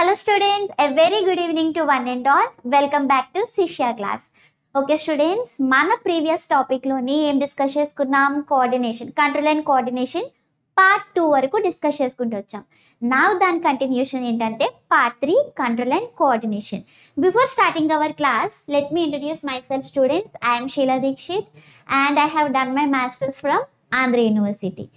Hello students, a very good evening to one and all. Welcome back to Sishya class. Okay students, మన previous topic లోని ఏం discuss చేసుకున్నాం? Coordination, control and coordination part 2 వరకు discuss చేసుకుంటూ వచ్చాం. Now దాని continuation ఏంటంటే part 3 control and coordination. Before starting hour class, let me introduce my self students. I am Sheila Dikshit and I have done my masters from Andhra University.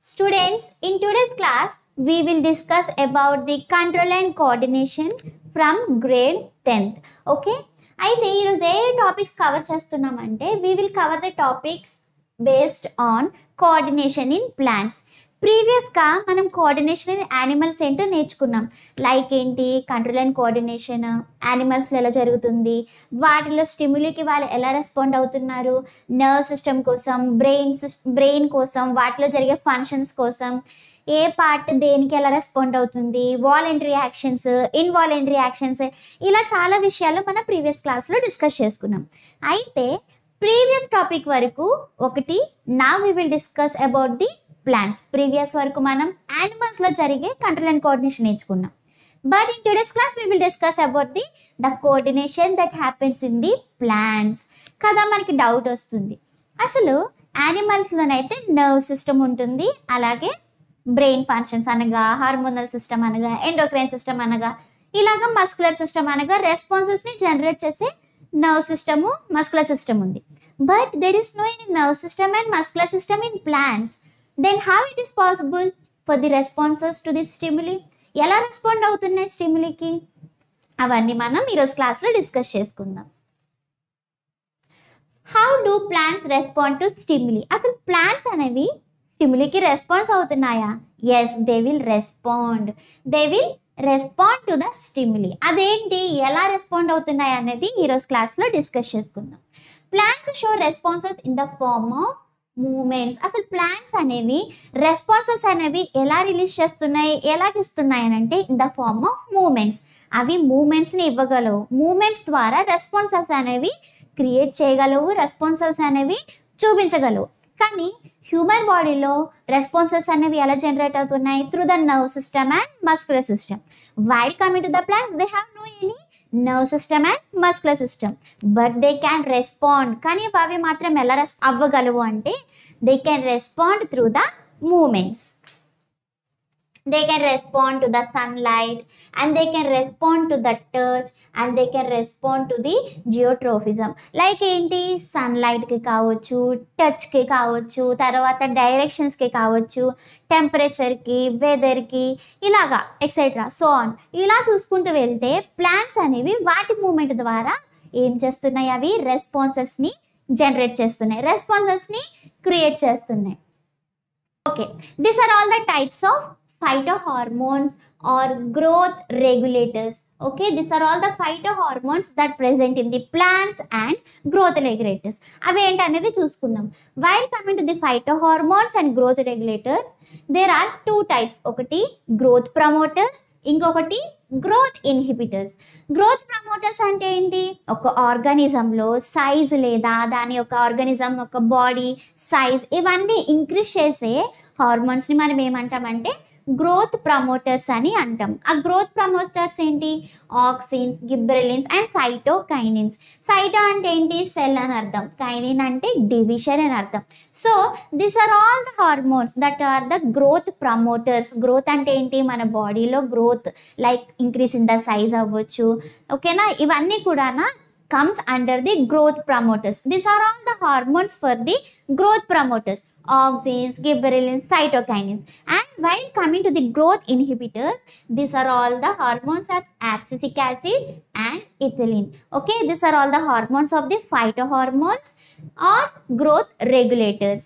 Students, in today's class, we will discuss about the control and coordination from grade 10th. Okay? అయితే ఈరోజు ఏ topics cover చేస్తున్నామంటే we will cover the topics based on coordination in plants. ప్రీవియస్గా మనం coordination in animals ఏంటో నేర్చుకున్నాం. Like ఏంటి, control and coordination యానిమల్స్లో ఎలా జరుగుతుంది, వాటిలో స్టిమ్యులీకి వాళ్ళు ఎలా రెస్పాండ్ అవుతున్నారు, నర్వ్ సిస్టమ్ కోసం, బ్రెయిన్ కోసం, వాటిలో జరిగే ఫంక్షన్స్ కోసం ఏ పార్ట్ దేనికి ఎలా రెస్పాండ్ అవుతుంది, వాలంటరీ యాక్షన్స్, ఇన్వాలంటరీ యాక్షన్స్, ఇలా చాలా విషయాలు మన ప్రీవియస్ క్లాస్లో డిస్కస్ చేసుకున్నాం. అయితే ప్రీవియస్ టాపిక్ వరకు ఒకటి, నా we will discuss about the plants. Previous వరకు మనం యానిమల్స్లో జరిగే కంట్రోల్ అండ్ కోఆర్డినేషన్ నేర్చుకున్నాం. But in today's class we will discuss about the coordination that happens in the plants. కదా మనకి డౌట్ వస్తుంది, అసలు యానిమల్స్లోనైతే నర్వ్ సిస్టమ్ ఉంటుంది, అలాగే బ్రెయిన్ ఫంక్షన్స్ అనగా హార్మోనల్ సిస్టమ్ అనగా ఎండోక్రైన్ సిస్టమ్ అనగా ఇలాగా మస్కులర్ సిస్టమ్ అనగా రెస్పాన్సెస్ని జనరేట్ చేసే నర్వ్ సిస్టము, మస్కులర్ సిస్టమ్ ఉంది. But there is no any nerve system and muscular system in plants. Then how it is possible for the responses to the stimuli? ఎలా respond అవుతున్నాయి స్టిమ్యులీకి, అవన్నీ మనం ఈరోజు క్లాస్లో డిస్కస్ చేసుకుందాం. How do plants respond to stimuli? అసలు plants అనేవి స్టిమ్యులీకి రెస్పాన్స్ అవుతున్నాయా? Yes, they will respond to the stimuli. అదేంటి, ఎలా రెస్పాండ్ అవుతున్నాయి అనేది ఈరోజు క్లాస్లో డిస్కస్ చేసుకుందాం. Plants show responses in the form of movements. అసలు ప్లాంట్స్ అనేవి రెస్పాన్సెస్ అనేవి ఎలా రిలీజ్ చేస్తున్నాయి, ఎలా ఇస్తున్నాయి అని అంటే in the form of movements. అవి మూమెంట్స్ని ఇవ్వగలవు, మూమెంట్స్ ద్వారా రెస్పాన్సెస్ అనేవి క్రియేట్ చేయగలవు, రెస్పాన్సెస్ అనేవి చూపించగలవు. కానీ హ్యూమన్ బాడీలో రెస్పాన్సెస్ అనేవి ఎలా జనరేట్ అవుతున్నాయి? Through the nerve system and muscular system. While coming to the plants, they have no any nerve system and muscular system, but they can respond. కానీ అవి మాత్రం ఎలా అవ్వగలవు అంటే they can respond through the movements. They can respond to the sunlight and they can respond to the touch and they can respond to the geotrophism. Like ఏంటి, సన్లైట్కి కావచ్చు, టచ్కి కావచ్చు, తర్వాత డైరెక్షన్స్కి కావచ్చు, టెంపరేచర్కి, వెదర్కి, ఇలాగా ఎక్సెట్రా సో ఆన్. ఇలా చూసుకుంటూ వెళ్తే ప్లాంట్స్ అనేవి వాటి మూమెంట్ ద్వారా ఏం చేస్తున్నాయి, అవి రెస్పాన్సెస్ని జనరేట్ చేస్తున్నాయి, రెస్పాన్సెస్ని క్రియేట్ చేస్తున్నాయి. Okay, these are all the types of phytohormones or growth regulators. Okay, these are all the phytohormones that present in the plants and growth regulators. అవి ఏంటి అనేది చూసుకుందాం. While coming to the phytohormones and growth regulators, there are two types. ఒకటి growth promoters, ఇంకొకటి growth inhibitors. Growth promoters అంటే ఏంటి, ఒక ఆర్గానిజంలో size లేదా దాని యొక్క ఆర్గానిజం యొక్క బాడీ సైజ్ ఇవన్నీ ఇంక్రీజ్ చేసే హార్మోన్స్ని మనం ఏమంటామంటే గ్రోత్ ప్రమోటర్స్ అని అంటాం. ఆ గ్రోత్ ప్రమోటర్స్ ఏంటి, ఆక్సిన్స్, గిబ్బెరెలిన్స్ అండ్ సైటోకైనిన్స్. సైటో అంటే ఏంటి, సెల్ అని అర్థం, కైనిన్ అంటే డివిజన్ అని అర్థం. So these are all the hormones that are the growth promoters. Growth అంటే ఏంటి, మన బాడీలో growth, like increase in the size అవ్వచ్చు. ఓకేనా, ఇవన్నీ కూడా comes under the growth promoters. These are all the hormones for the growth promoters, auxins, gibberellins, cytokinins. And while coming to the growth inhibitors, these are all the hormones of abscisic acid and ethylene. Okay, these are all the hormones of the phytohormones or growth regulators.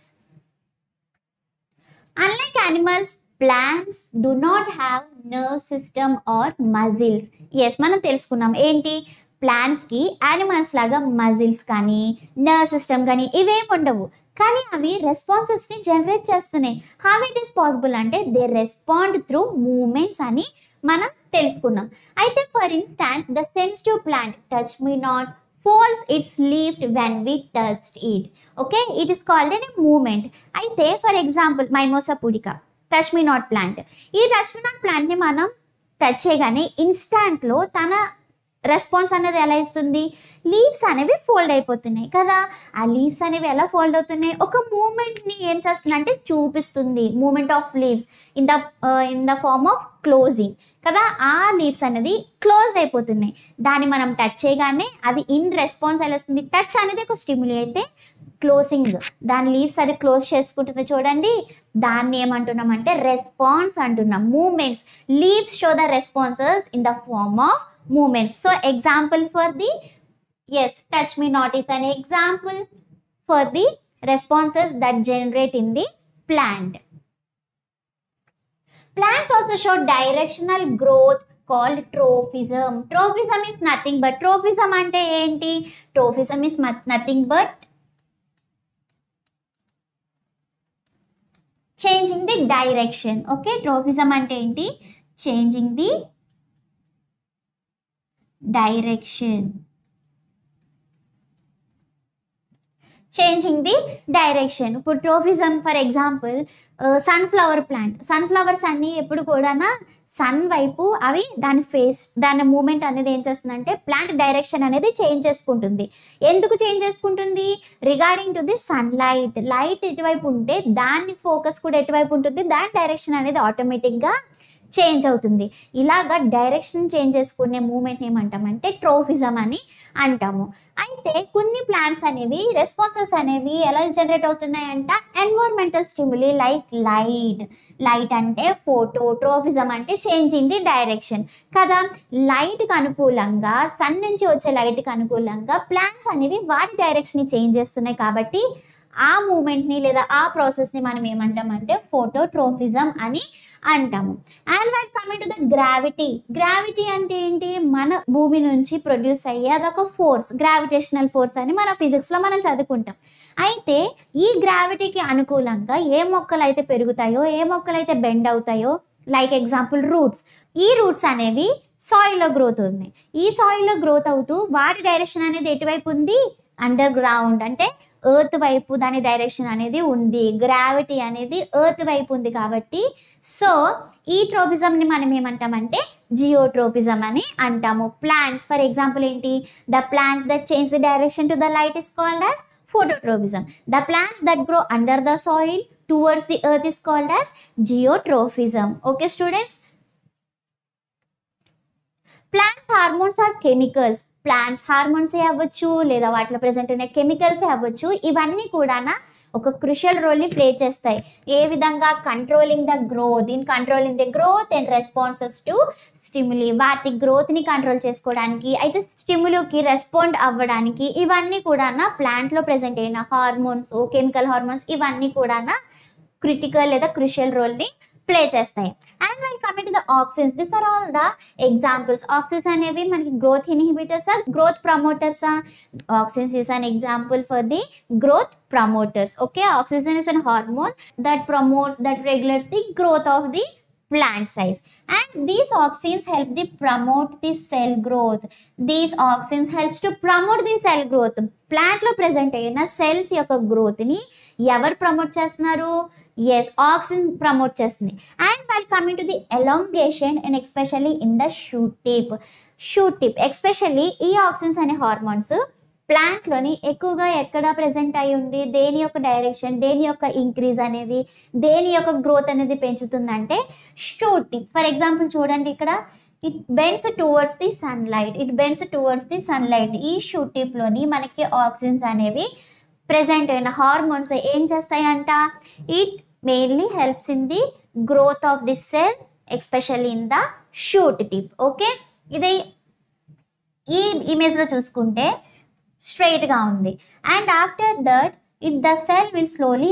Unlike animals, plants do not have nerve system or muscles. Yes, మనం తెలుసుకున్నాం ఏంటి, ప్లాంట్స్కి animals లాగా muscles కానీ nerve system కానీ ఇవేం ఉండవు, కానీ అవి రెస్పాన్సెస్ని జనరేట్ చేస్తున్నాయి. హౌ ఇట్ ఈస్ పాసిబుల్ అంటే దే రెస్పాండ్ త్రూ మూమెంట్స్ అని మనం తెలుసుకున్నాం. అయితే for instance the sensitive plant touch me not folds its leaf when we touched it. Okay, it is called a movement. అయితే for example mimosa pudica, touch me not plant. ఈ touch me not ప్లాంట్ని మనం touch చేయగానే ఇన్స్టాంట్లో తన response అనేది ఎలా ఇస్తుంది, leaves అనేవి ఫోల్డ్ అయిపోతున్నాయి కదా. ఆ లీవ్స్ అనేవి ఎలా ఫోల్డ్ అవుతున్నాయి, ఒక మూమెంట్ని ఏం చేస్తుంది అంటే చూపిస్తుంది. Movement of leaves in the form of closing కదా. ఆ లీవ్స్ అనేది క్లోజ్ అయిపోతున్నాయి. దాన్ని మనం టచ్ చేయగానే అది ఇన్ రెస్పాన్స్ ఎలా వస్తుంది, టచ్ అనేది ఒక స్టిమ్యులీ అయితే క్లోజింగ్, దాని లీవ్స్ అది క్లోజ్ చేసుకుంటుంది చూడండి. దాన్ని ఏమంటున్నాం అంటే రెస్పాన్స్ అంటున్నాం. Movements, leaves show the responses in the form of movements. So example for the, yes, touch me not is an example for the responses that generate in the plant. Plants also show directional growth called trophism. Trophism is nothing but, trophism ante enti, trophism is nothing but changing the direction. Okay, trophism ante enti, changing the direction, changing the direction. ఇప్పుడు tropism for example sunflower plant, sunflowers అన్నీ ఎప్పుడు కూడా sun వైపు అవి దాని moment అనేది ఏం చేస్తుందంటే ప్లాంట్ డైరెక్షన్ అనేది చేంజ్ చేసుకుంటుంది. ఎందుకు చేంజ్ చేసుకుంటుంది, regarding to the sunlight. Light ఎటువైపు ఉంటే దాని ఫోకస్ కూడా ఎటువైపు ఉంటుంది, దాని డైరెక్షన్ అనేది ఆటోమేటిక్గా చేంజ్ అవుతుంది. ఇలాగా డైరెక్షన్ చేంజ్ చేసుకునే మూమెంట్ ఏమంటామంటే ట్రోఫిజం అని అంటాము. అయితే కొన్ని ప్లాంట్స్ అనేవి రెస్పాన్సెస్ అనేవి ఎలా జనరేట్ అవుతున్నాయంట, ఎన్విరాన్మెంటల్ స్టిమ్యులీ లైక్ లైట్ అంటే ఫోటో, ట్రోఫిజం అంటే చేంజ్ ఇన్ ది డైరెక్షన్ కదా. లైట్కి అనుకూలంగా, సన్ నుంచి వచ్చే లైట్కి అనుకూలంగా ప్లాంట్స్ అనేవి వాటి డైరెక్షన్ని చేంజ్ చేస్తున్నాయి. కాబట్టి ఆ మూమెంట్ని లేదా ఆ ప్రాసెస్ని మనం ఏమంటామంటే ఫోటోట్రోఫిజం అని అంటాము. And while coming to the gravity అంటే ఏంటి, మన భూమి నుంచి ప్రొడ్యూస్ అయ్యే అదొక ఫోర్స్, గ్రావిటేషనల్ ఫోర్స్ అని మన ఫిజిక్స్లో మనం చదువుకుంటాం. అయితే ఈ గ్రావిటీకి అనుకూలంగా ఏ మొక్కలు అయితే పెరుగుతాయో, ఏ మొక్కలు అయితే బెండ్ అవుతాయో, లైక్ ఎగ్జాంపుల్ రూట్స్. ఈ రూట్స్ అనేవి సాయిల్లో గ్రోత్ ఉన్నాయి. ఈ సాయిల్లో గ్రోత్ అవుతూ వాటి డైరెక్షన్ అనేది ఎటువైపు ఉంది, అండర్ గ్రౌండ్ అంటే ఎర్త్ వైపు దాని డైరెక్షన్ అనేది ఉంది. గ్రావిటీ అనేది ఎర్త్ వైపు ఉంది కాబట్టి సో ఈ ట్రోపిజంని మనం ఏమంటామంటే జియోట్రోపిజం అని అంటాము. ప్లాంట్స్ ఫర్ ఎగ్జాంపుల్ ఏంటి, the plants that change the direction to the light is called as phototrophism. The plants that grow under the soil towards the earth is called as geotrophism. Okay students, plants hormones are chemicals. Plants hormones అవ్వచ్చు లేదా వాటిలో present అయిన chemicals అవ్వచ్చు. ఇవన్నీ కూడా ఒక crucial రోల్ని play చేస్తాయి. ఏ విధంగా, controlling the growth and responses to stimuli. వాటి గ్రోత్ని కంట్రోల్ చేసుకోవడానికి, అయితే స్టిమ్యులీకి రెస్పాండ్ అవ్వడానికి ఇవన్నీ కూడా ప్లాంట్లో ప్రెసెంట్ అయిన హార్మోన్స్, కెమికల్ హార్మోన్స్ ఇవన్నీ కూడా క్రిటికల్ లేదా క్రూషియల్ రోల్ని ప్లే చేస్తాయి. And while coming to the auxins, this are all the examples. Auxins అనేవి మనకి గ్రోత్ ఇన్హిబిటర్సా, గ్రోత్ ప్రమోటర్సా? Auxins is an example for the growth promoters. Okay, oxygen is a hormone that promotes, that regulates the growth of the plant size, and these auxins help the promote the cell growth. These auxins helps to promote the cell growth. Plant lo present ayina cells yokka growth ni evaru promote chestunaru? Yes, auxin promote chestundi. And while coming to the elongation and especially in the shoot tip, especially ee auxins ane hormones ప్లాంట్లోని ఎక్కువగా ఎక్కడ present అయి ఉండి దేని యొక్క direction, దేని యొక్క increase అనేది, దేని యొక్క గ్రోత్ అనేది పెంచుతుందంటే షూట్ టిప్. ఫర్ ఎగ్జాంపుల్ చూడండి ఇక్కడ, it bends towards the sunlight. ఈ షూట్ టిప్లోని మనకి ఆక్సిన్స్ అనేవి ప్రెసెంట్ అయిన హార్మోన్స్ ఏం చేస్తాయంట, it mainly helps in the growth of the cell especially in the shoot tip. Okay, ఇది ఈ ఇమేజ్లో చూసుకుంటే straight గా ఉంది. And after that the cell will slowly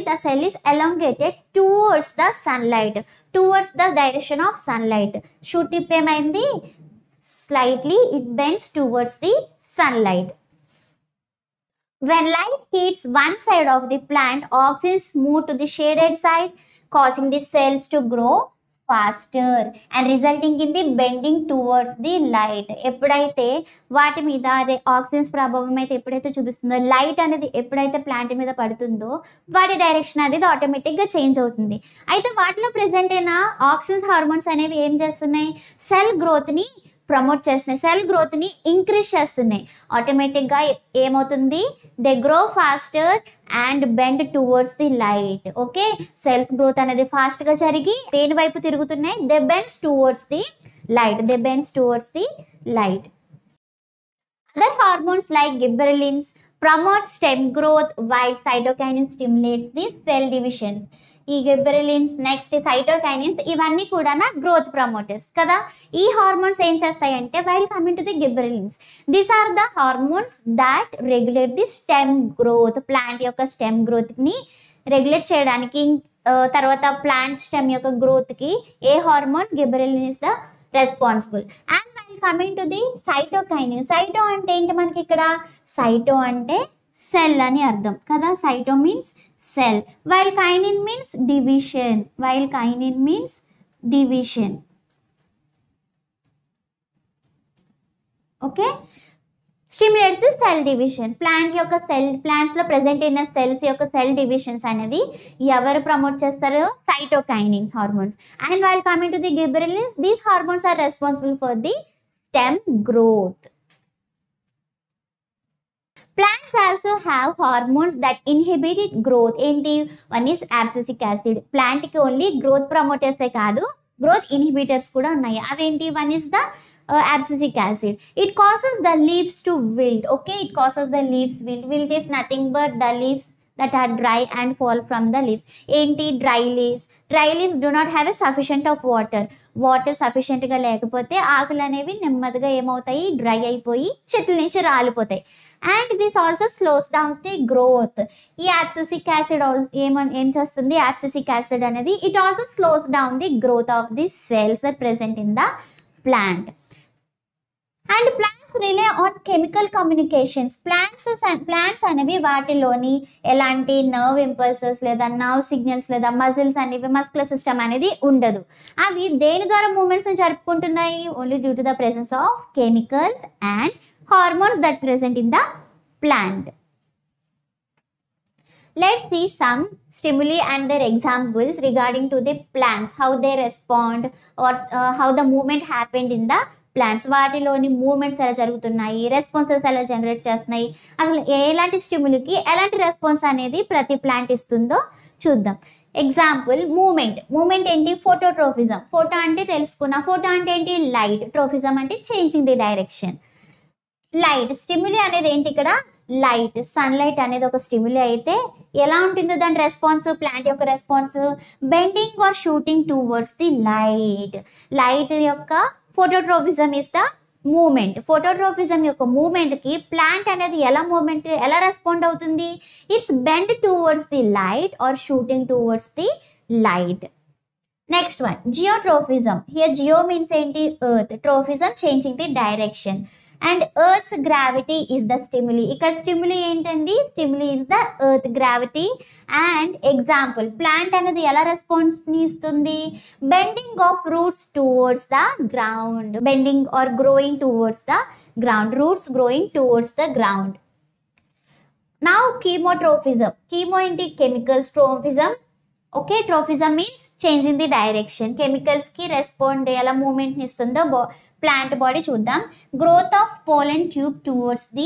the cell is elongated towards the sunlight, towards the direction of sunlight. Shoot tip ఏమైంది, slightly it bends towards the sunlight. When light hits one side of the plant, auxins move to the shaded side, causing the cells to grow faster and resulting in the bending towards the light. ఎప్పుడైతే వాటి మీద అదే oxygen ప్రభావం అయితే ఎప్పుడైతే చూపిస్తుందో, light అనేది ఎప్పుడైతే plant మీద పడుతుందో వాటి డైరెక్షన్ అనేది ఆటోమేటిక్గా చేంజ్ అవుతుంది. అయితే వాటిలో ప్రెసెంట్ అయిన ఆక్సిజన్ హార్మోన్స్ అనేవి ఏం చేస్తున్నాయి, సెల్ గ్రోత్ని ప్రమోట్ చేస్తున్నాయి, సెల్ గ్రోత్ని ఇంక్రీజ్ చేస్తున్నాయి. ఆటోమేటిక్గా ఏమవుతుంది, they grow faster and bend towards the light. Okay, cells growth అనేది ఫాస్ట్గా జరిగి దేని వైపు తిరుగుతున్నాయి, they bends towards the light, they bends towards the light. Other hormones like gibberellins promote stem growth while cytokinin stimulates the cell divisions. ఈ గిబ్బెరెలిన్స్ next cytokinins ఇవన్నీ కూడా growth promoters కదా. ఈ హార్మోన్స్ ఏం చేస్తాయంటే while coming to the gibberellins, these are the hormones that regulate the stem growth. Plant యొక్క stem గ్రోత్ని regulate చేయడానికి తర్వాత ప్లాంట్ స్టెమ్ యొక్క గ్రోత్కి ఏ hormone, gibberellin is the responsible. And while coming to the cytokinin, cyto అంటే ఏంటి మనకి ఇక్కడ, సైటో అంటే సెల్ అని అర్థం కదా, cyto means cell, while kinin means division, while kinin means division. Okay, stimulates the cell division. Plant యొక్క cell, plants లో ప్రెసెంట్ అయిన సెల్స్ యొక్క సెల్ డివిజన్స్ అనేది ఎవరు ప్రమోట్ చేస్తారో, cytokinins hormones. And while coming to the gibberellins, these hormones are responsible for the stem growth. Plants also have hormones that inhibit growth. ఏంటి, one is abscisic acid. ప్లాంట్కి only growth ప్రమోటర్సే కాదు, growth inhibitors కూడా ఉన్నాయి. అవేంటి, one is the abscisic acid. It causes the leaves to wilt. Okay, it causes the leaves wilt. Wilt is nothing but the leaves that are dry and fall from the leaves. ఏంటి, dry leaves. Dry leaves do not have a sufficient of water. Water సఫిషియెంట్గా లేకపోతే ఆకులు అనేవి నెమ్మదిగా ఏమవుతాయి, dry అయిపోయి చెట్ల నుంచి రాలిపోతాయి. And this also slows downs the growth. ఈ అబ్సిసిక్ యాసిడ్ ఏం చేస్తుంది, అబ్సిసిక్ యాసిడ్ అనేది it also slows down the growth of the cells that present in the plant. And plants rely on chemical communications. Plants అనేవి వాటిలోని ఎలాంటి nerve impulses లేదా nerve signals లేదా muscles అనేవి, మస్కులర్ సిస్టమ్ అనేది ఉండదు. అవి దేని ద్వారా మూమెంట్స్ని జరుపుకుంటున్నాయి, only due to the presence of chemicals and hormones that present in the plant. Let's see some stimuli and their examples regarding to the plants, how they respond or how the movement happened in the plants. వాటిలోని moments ఎలా జరుగుతున్నాయి, responses ఎలా generate చేస్తున్నాయి, అసలు ఎలాంటి స్టిమ్యులీకి ఎలాంటి response అనేది ప్రతి ప్లాంట్ ఇస్తుందో చూద్దాం. ఎగ్జాంపుల్, మూమెంట్ ఏంటి, ఫోటోట్రోఫిజం. ఫోటో అంటే తెలుసుకున్నా, ఫోటో అంటే ఏంటి, లైట్. ట్రోఫిజం అంటే చేంజింగ్ ది డైరెక్షన్. లైట్ స్టిమ్యులీ అనేది ఏంటి, ఇక్కడ లైట్, సన్లైట్ అనేది ఒక స్టిమ్యులీ అయితే ఎలా ఉంటుందో దాని రెస్పాన్స్, ప్లాంట్ యొక్క response, bending or shooting towards the light. Light యొక్క phototropism is the movement. Phototropism యొక్క మూమెంట్కి ప్లాంట్ అనేది ఎలా రెస్పాండ్ అవుతుంది, it's bend towards the light or shooting towards the light. Next one, geotropism. Here geo means ఏంటి, earth. Tropism changing the direction. And earth's gravity is the stimuli. ఇక్కడ stimuli ఏంటండి, stimuli is the earth gravity. And example, plant అనేది ఎలా రెస్పాన్స్ని ఇస్తుంది, bending of roots towards the ground, bending or growing towards the ground, roots growing towards the ground. Now chemotropism. Chemo ఏంటి, chemicals. Tropism, okay, tropism means changing the direction. కెమికల్స్కి respond ఎలా మూమెంట్ని ఇస్తుందో plant body చూద్దాం. Growth of pollen tube towards the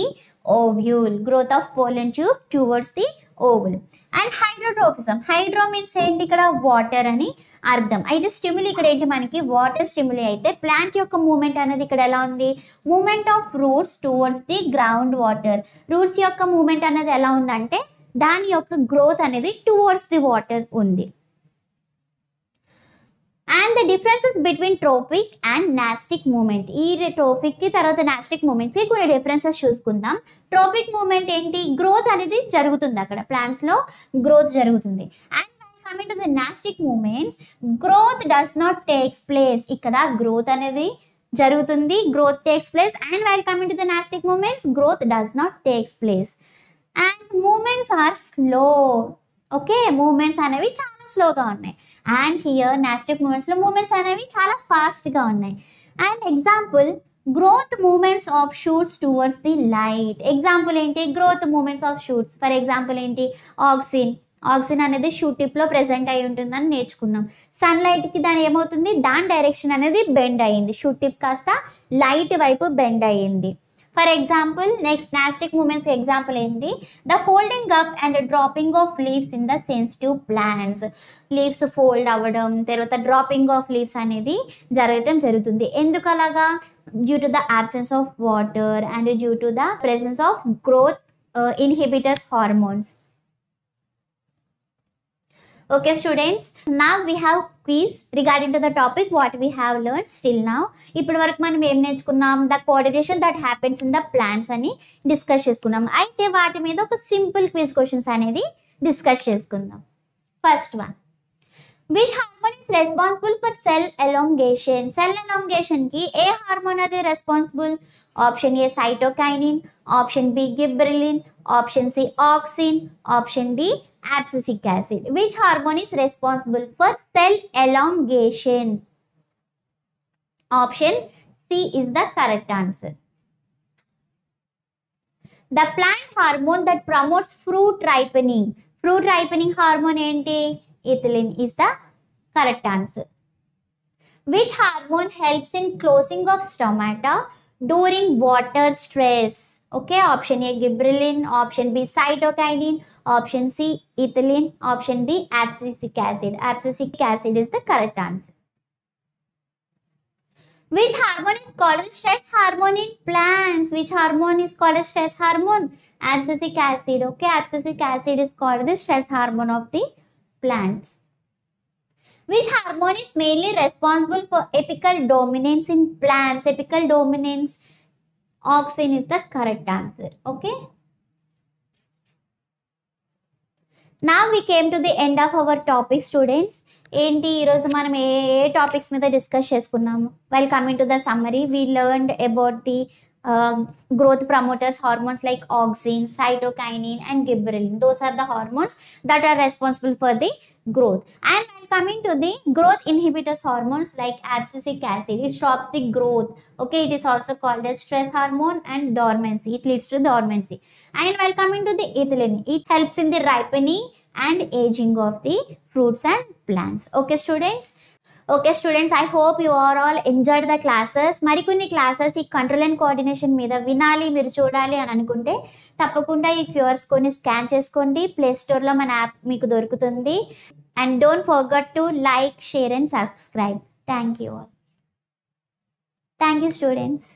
ovule, growth of pollen tube towards the ovule. And hydrotropism. Hydro means ఏంటి, ఇక్కడ water అని అర్థం. అయితే స్టిమ్యులీ ఇక్కడ ఏంటి, మనకి వాటర్ స్టిమ్యులీ. అయితే ప్లాంట్ యొక్క మూమెంట్ అనేది ఇక్కడ ఎలా ఉంది, movement of roots towards the ground water. Roots యొక్క మూమెంట్ అనేది ఎలా ఉందంటే దాని యొక్క గ్రోత్ అనేది టువర్డ్స్ ది వాటర్ ఉంది. And the differences between tropic and nastic movement. ఈ ట్రోపిక్కి తర్వాత నాస్టిక్ మూమెంట్స్కి కొన్ని డిఫరెన్సెస్ చూసుకుందాం. ట్రోపిక్ మూమెంట్ ఏంటి, గ్రోత్ అనేది జరుగుతుంది, అక్కడ ప్లాంట్స్లో గ్రోత్ జరుగుతుంది. And coming to the nastic movements, growth does not takes place. ఇక్కడ గ్రోత్ అనేది జరుగుతుంది, growth takes place. And while coming to the nastic movements, growth does not takes place. And movements are slow. Okay, movements అనేవి చాలా స్లోగా ఉన్నాయి. And here nastic మూమెంట్స్లో movements అనేవి చాలా ఫాస్ట్గా ఉన్నాయి. And example growth movements of shoots towards the light. Example ఏంటి? Growth movements of shoots. For example ఏంటి? ఆక్సిన్ అనేది షూట్ టిప్లో ప్రెజెంట్ అయి ఉంటుందని నేర్చుకున్నాం. సన్లైట్కి దాని ఏమవుతుంది? దాని డైరెక్షన్ అనేది బెండ్ అయ్యింది. షూట్ టిప్ కాస్త లైట్ వైపు బెండ్ అయ్యింది. For example next nastic movements example ఏంటి? The folding up and drooping of leaves in the sensitive plants. Leaves fold అవ్వడం, తర్వాత డ్రాపింగ్ ఆఫ్ లీవ్స్ అనేది జరుగుతుంది. ఎందుకు అలాగా? Due to the absence of water and due to the presence of growth inhibitors hormones. Okay students, now we have quiz regarding to the topic what we have learned still now. ఇప్పటి వరకు మనం ఏం నేర్చుకున్నాం? The coordination that happens in the plants అని discuss చేసుకున్నాం. అయితే వాటి మీద ఒక సింపుల్ క్విజ్ క్వశ్చన్స్ అనేది డిస్కస్ చేసుకుందాం. First one, which hormone is responsible for cell elongation? Cell elongation కి ఏ హార్మోన్ అది responsible? Option A cytokinin, option B gibberellin, option C auxin, option D abscisic acid. Which hormone is responsible for cell elongation? Option C is the correct answer. The plant hormone that promotes fruit ripening. Fruit ripening hormone enti? Ethylene is the correct answer. Which hormone helps in closing of stomata during water stress? Okay, option A gibberellin, option B cytokinin, option C ethylene, option D abscisic acid. Abscisic acid is the correct answer. Which hormone is called as stress hormone in plants? Which hormone is called as stress hormone? Abscisic acid. Okay, abscisic acid is called the stress hormone of the plants. Which hormone is mainly responsible for apical dominance in plants? Apical dominance, auxin is the correct answer. Okay. Now we came to the end of our topic students. ఏంటి ఈరోజు మనం ఏ topics మీద discuss చేసుకున్నాము? Well coming to the summary, we learned about the growth promoters hormones like auxin, cytokinin and gibberellin. Those are the hormones that are responsible for the growth. And while coming to the growth inhibitors hormones like abscisic acid, it stops the growth. Okay, it is also called as stress hormone and dormancy. It leads to dormancy. And while coming to the ethylene, it helps in the ripening and aging of the fruits and plants. Okay students, I hope you are all enjoyed the classes. మరికొన్ని classes ఈ control and coordination మీద వినాలి, మీరు చూడాలి అని అనుకుంటే తప్పకుండా ఈ క్యూఆర్స్ కొన్ని స్కాన్ చేసుకోండి. ప్లే స్టోర్లో మన యాప్ మీకు దొరుకుతుంది. And don't forget to like, share and subscribe. Thank you all. Thank you students.